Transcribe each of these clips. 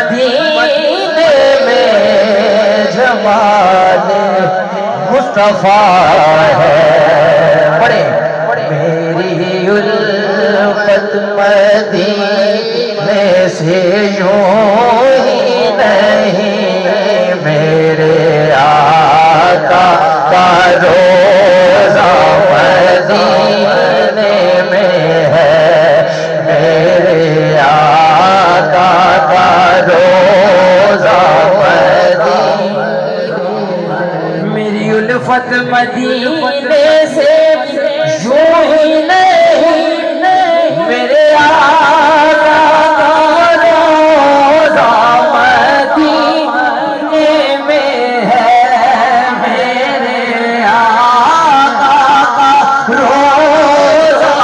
मदीने में जमाल मुस्तफा है। पढ़े मेरी उल्फत मदीने से यूं ही नहीं, मेरे आका का रोज़ा मदीने में है, मेरे आका का रोज़ा मदीने। मेरी उल्फत मदीने से यूं ही नहीं, मेरे आका का रोज़ा मदीने में है, मेरे आका का रोज़ा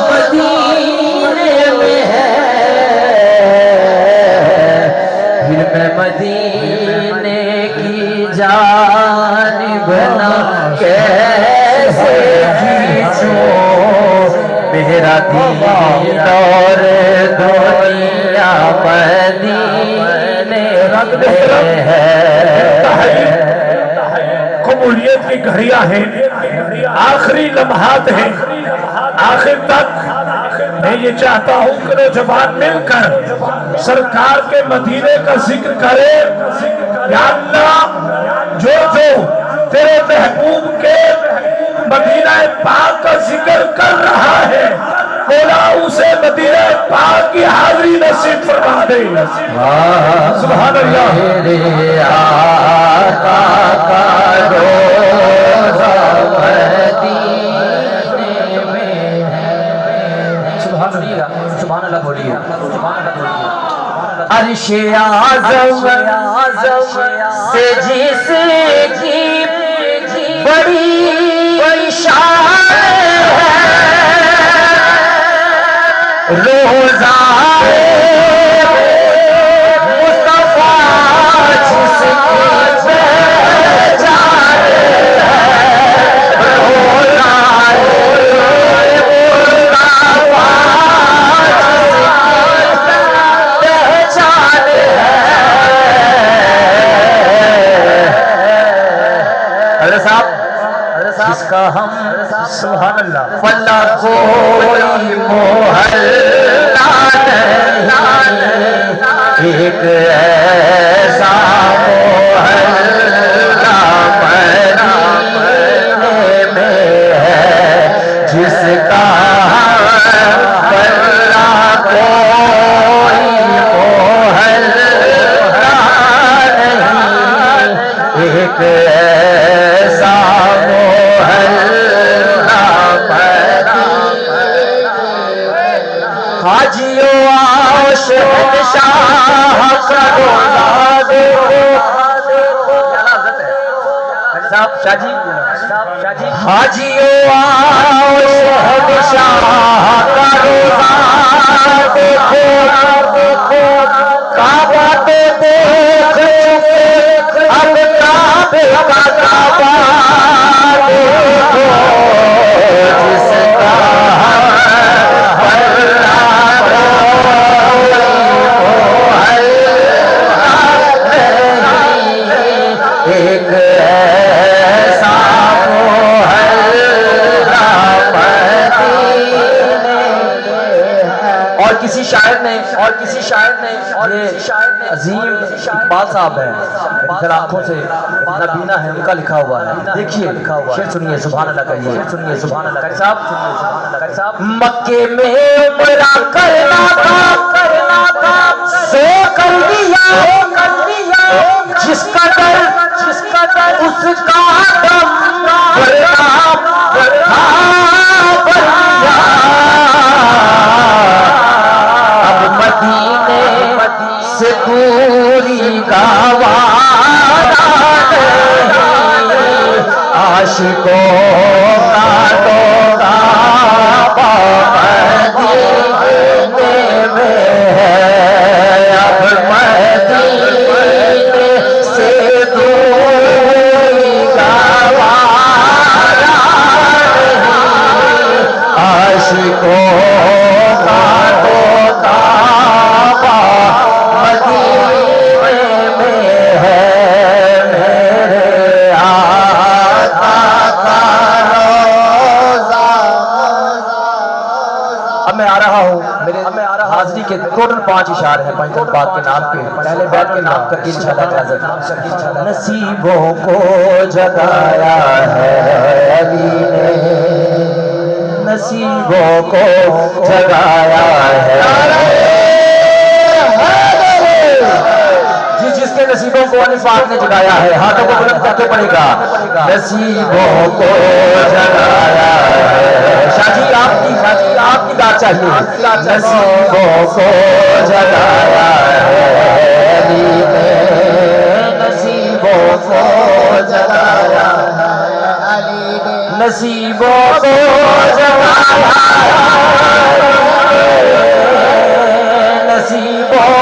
मदीने में है। फिर मैं मदीने की जानिब ना कैसे खींचूं, मेरा दीन और दुनिया मदीने में है। कबूलियत की घड़ियां हैं, आखिरी लम्हात हैं। आखिर तक मैं ये चाहता हूँ कि नौजवान मिलकर सरकार के मदीने का जिक्र करे। या अल्लाह, जो जो तेरे महबूब के मदीना पाक का जिक्र कर रहा है, बोला उसे मदीना पाक की हाजिरी नसीब फरमा दे। सुभान अल्लाह। मेरे आका का रोज़ा मदीने में है। सुभान अल्लाह, सुभान अल्लाह बोलिए, सुभान अल्लाह बोलिए। अर्शे आज़म से जिसकी बड़ी शान है, रोज़ा मुस्तफा जिसकी पहचान है, रोज़ा मुस्तफा जिसकी पहचान है। अरे साहब, जिसका हम सुभान अल्लाह वल्ला कोई मोहल्ला नहीं, एक ऐसा मोहल्ला मदीने में है, जिसका वल्ला कोई मोहल्ला नहीं, एक ऐसा हाजियो आओ शहंशाह का रोज़ा देखो। हाजियो आओ शहंशाह का रोज़ा देखो, काबा तो देख चुके, अब काबे का काबा देखो, जिसका एक ऐसा मोहल्ला मदीने। और किसी शायर ने ये अजीम इकबाल साहब है, इधर आंखों से नबीना है, उनका लिखा हुआ है। देखिए शेर सुनिए, सुभान अल्लाह करिए, सुनिए सुभान अल्लाह साहब। मक्के में उमरा करना था, सो कर दिया, जिसका डर उसका दम अब मदीने से दूरी का वादा नहीं, आशिकों का टोका मदीने में है। अब मदीने से दूरी का वादा नहीं, आशिकों का टोका मदीने के टोटल 5 इशारे हैं पंच बात के नाम पे। पहले बैठ के नाम करके इंशाल्लाह इजाजत। नसीबों को जगाया है अली ने, नसीबों को जगाया है। जिसके नसीबों को अली पाक ने जगाया है, हाथों को बुलंद करके पड़ेगा। नसीबों को जगाया है। शाजी आपकी दाद चाहिए। नसीबों को जगाया है अली ने, नसीबों को जगाया है अली ने, नसीबों को जगाया है, नसीबों